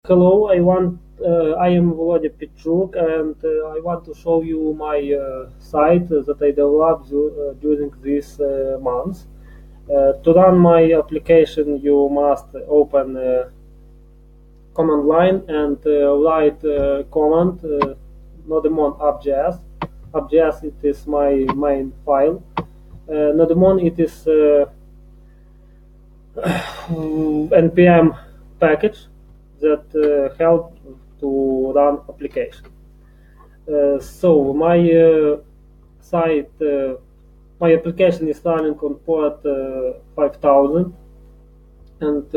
Hello, I am Volodya Pichuk, and I want to show you my site that I developed during this month. To run my application, you must open command line and write command nodemon app.js. App.js it is my main file. Nodemon it is npm package that help to run application. So my site, my application is running on port 5000, and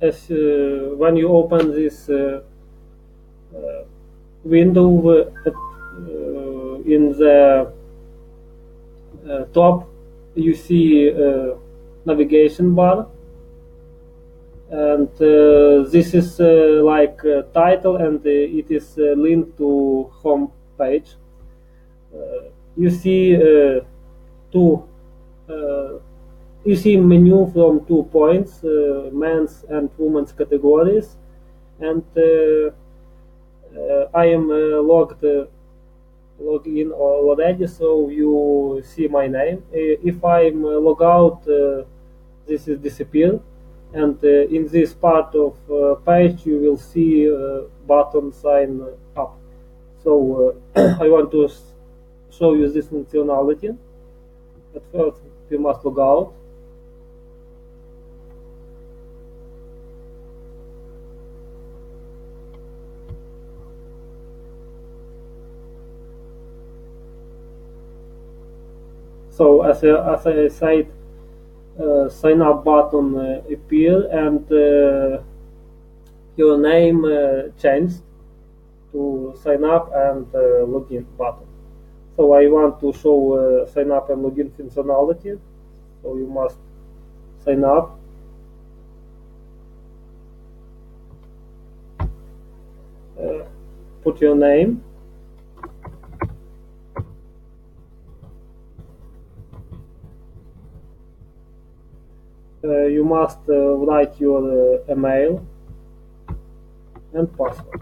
as when you open this window in the top, you see navigation bar, and this is like title, and it is linked to home page. You see two you see menu from 2 points, men's and women's categories, and I am log in already, so you see my name. If I'm log out, this is disappear, and in this part of page you will see button sign up. So I want to show you this functionality. At first we must log out. So as I said, sign up button appear, and your name changed to sign up and login button. So I want to show sign up and login functionality. So you must sign up. Put your name. You must write your email and password.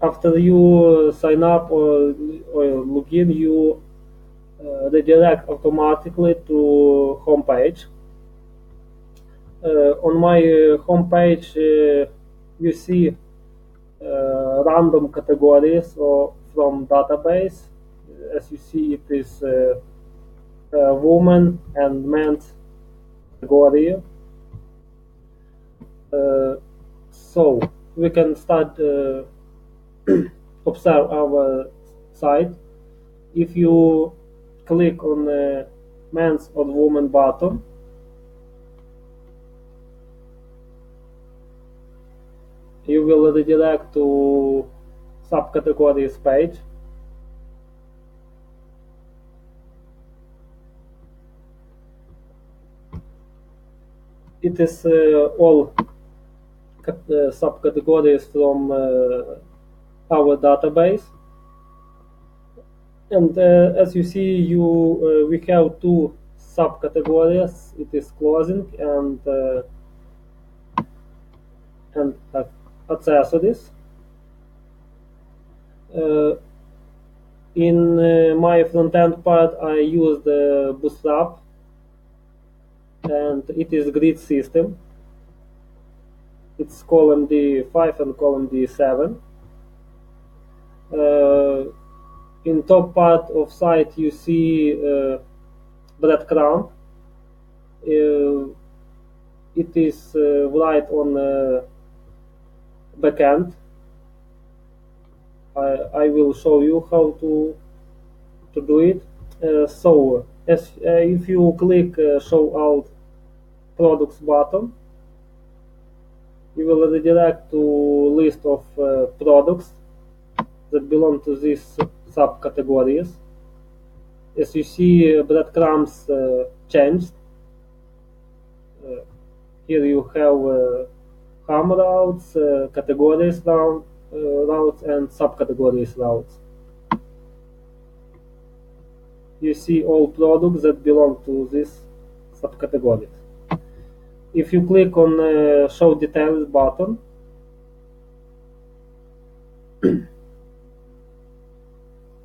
After you sign up or log in, you redirect automatically to home page. On my home page, you see random categories or from database. As you see, it is woman and men's category. So we can start observe our site. If you click on the men's or woman button, you will redirect to subcategories page. It is all subcategories from our database, and as you see, we have two subcategories. It is clothing and accessories. In my front-end part, I use the Bootstrap, and it is grid system. It's column D5 and column D7. In top part of site, you see breadcrumb. It is right on backend. I will show you how to do it. So if you click show all products button, you will redirect to list of products that belong to these subcategories. As you see, breadcrumbs changed. Here you have home routes, categories routes, and subcategories routes. You see all products that belong to this subcategories. If you click on Show Details button,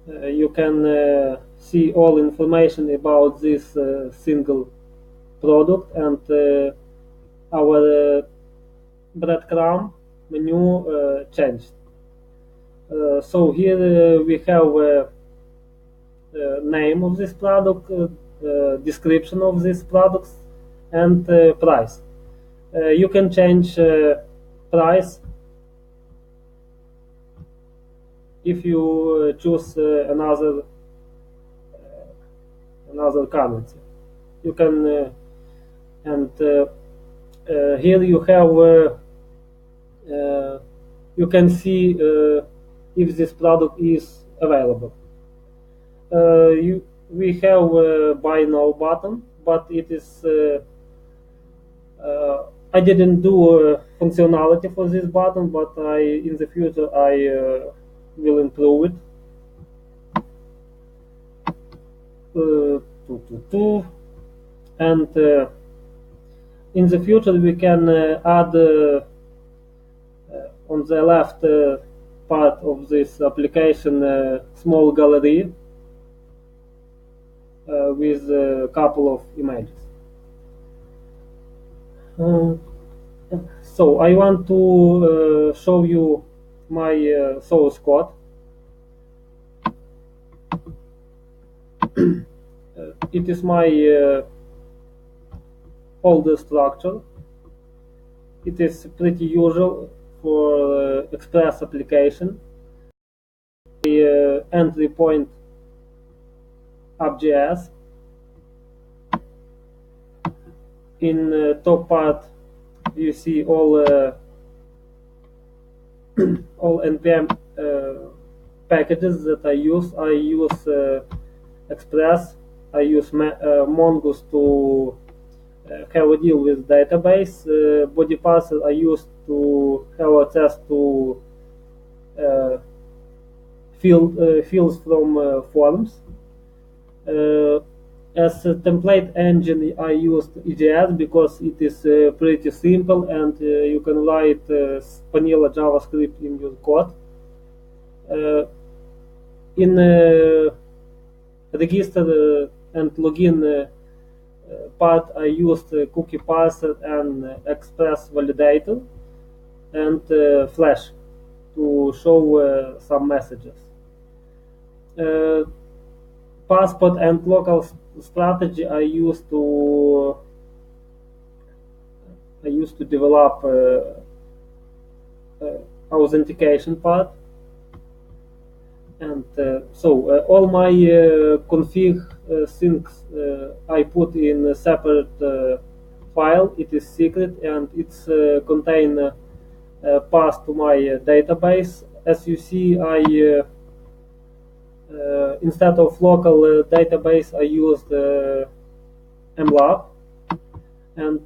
you can see all information about this single product, and our breadcrumb menu changed. So here we have name of this product, description of this product, and price. You can change price if you choose another currency. You can and here you have you can see if this product is available. We have a buy now button, but it is I didn't do functionality for this button, but in the future I will improve it. And in the future we can add on the left part of this application small gallery with a couple of images. So I want to show you my source code. It is my folder structure. It is pretty usual for Express application. The entry point app.js. In top part you see all all npm packages that I use. I use Express. I use Mongoose to have a deal with database. Body parser I use to have access to fields from forms. As a template engine, I used EJS because it is pretty simple and you can write vanilla JavaScript in your code. In register and login part, I used cookie parser and Express validator and Flash to show some messages. Passport and local strategy I used to develop authentication part, and so all my config things I put in a separate file. It is secret and it's contain path to my database. As you see, I instead of local database, I used mlab, and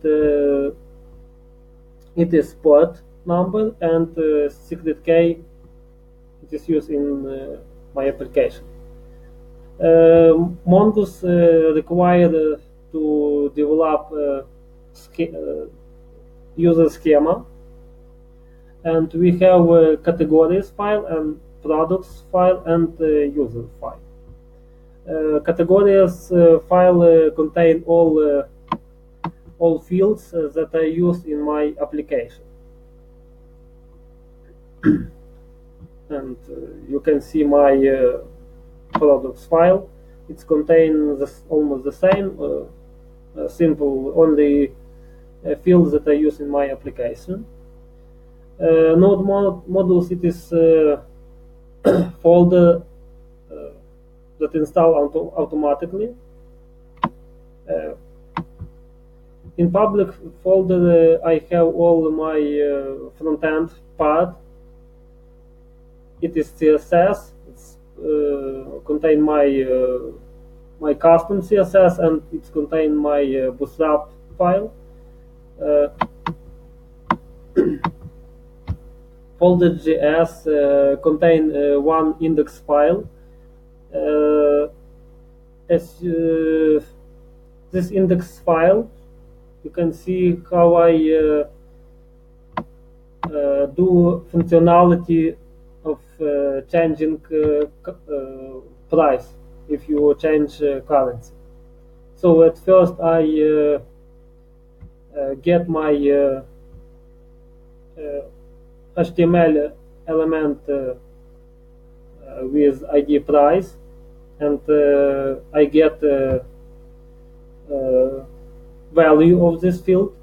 it is port number and secret key. It is used in my application. Mongoose required to develop user schema, and we have categories file and products file and user file. Categories file contain all fields that I use in my application. And you can see my products file. It's contains almost the same, simple, only fields that I use in my application. Node modules, it is folder that install automatically. In public folder, I have all my front-end part. It is CSS. It's contain my custom CSS, and it's contain my Bootstrap file. Folder.js contain one index file. As this index file, you can see how I do functionality of changing price if you change currency. So at first I get my HTML element with ID price, and I get value of this field.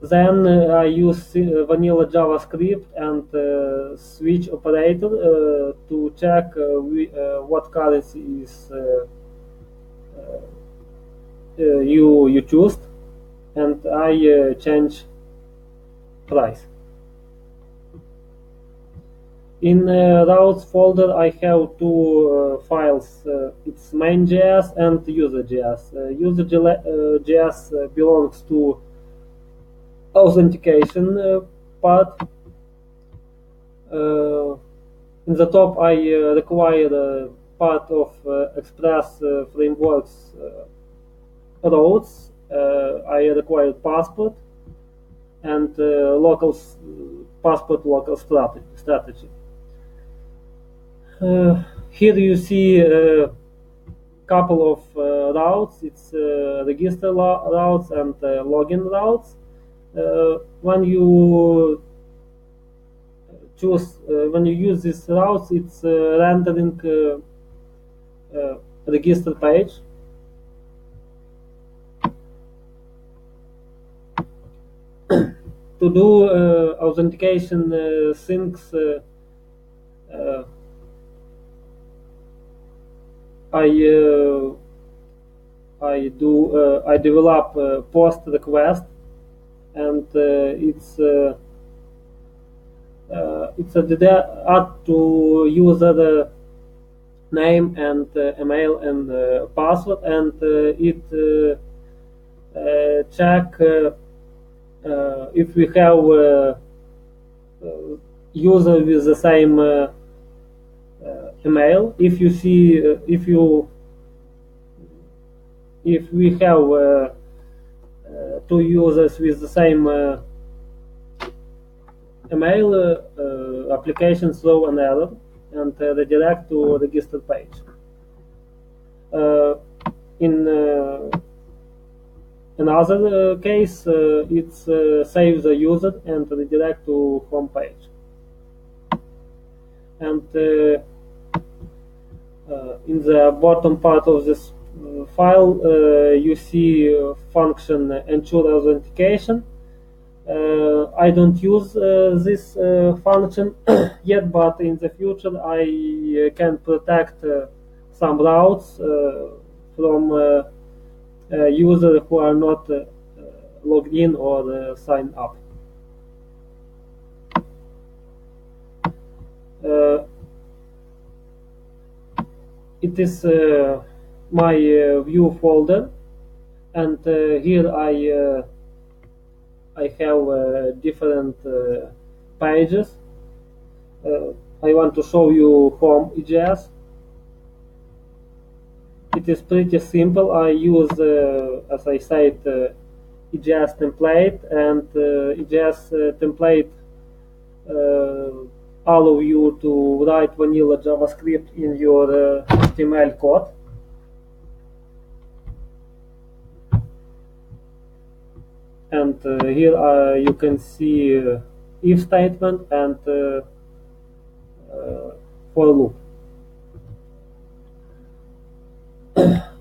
Then I use vanilla JavaScript and switch operator to check what currency is you choose, and I change price. In routes folder, I have two files. It's main.js and user.js. User.js belongs to authentication part. In the top, I require part of Express frameworks routes. I require passport and local passport local strategy. Here you see a couple of routes. It's register routes and login routes. When you use these routes, it's rendering register page. To do authentication things, I develop post request, and it's add to user name and email and password, and it check if we have user with the same email. If you see if we have two users with the same email, application throw an error and redirect to register page. In another case, it's save the user and redirect to home page. And in the bottom part of this file, you see function ensure authentication. I don't use this function yet, but in the future I can protect some routes from users who are not logged in or signed up. It is my view folder, and here I have different pages. I want to show you home EJS. It is pretty simple. I use, as I said, EJS template, and EJS template allow you to write vanilla JavaScript in your HTML code. And here you can see if statement and for loop.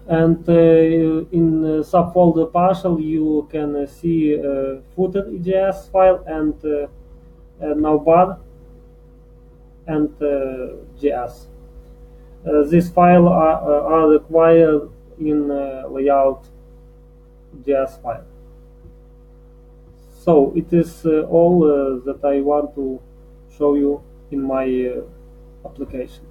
And in subfolder partial, you can see footer EJS file and navbar and JS. These files are required in layout JS file. So it is all that I want to show you in my application.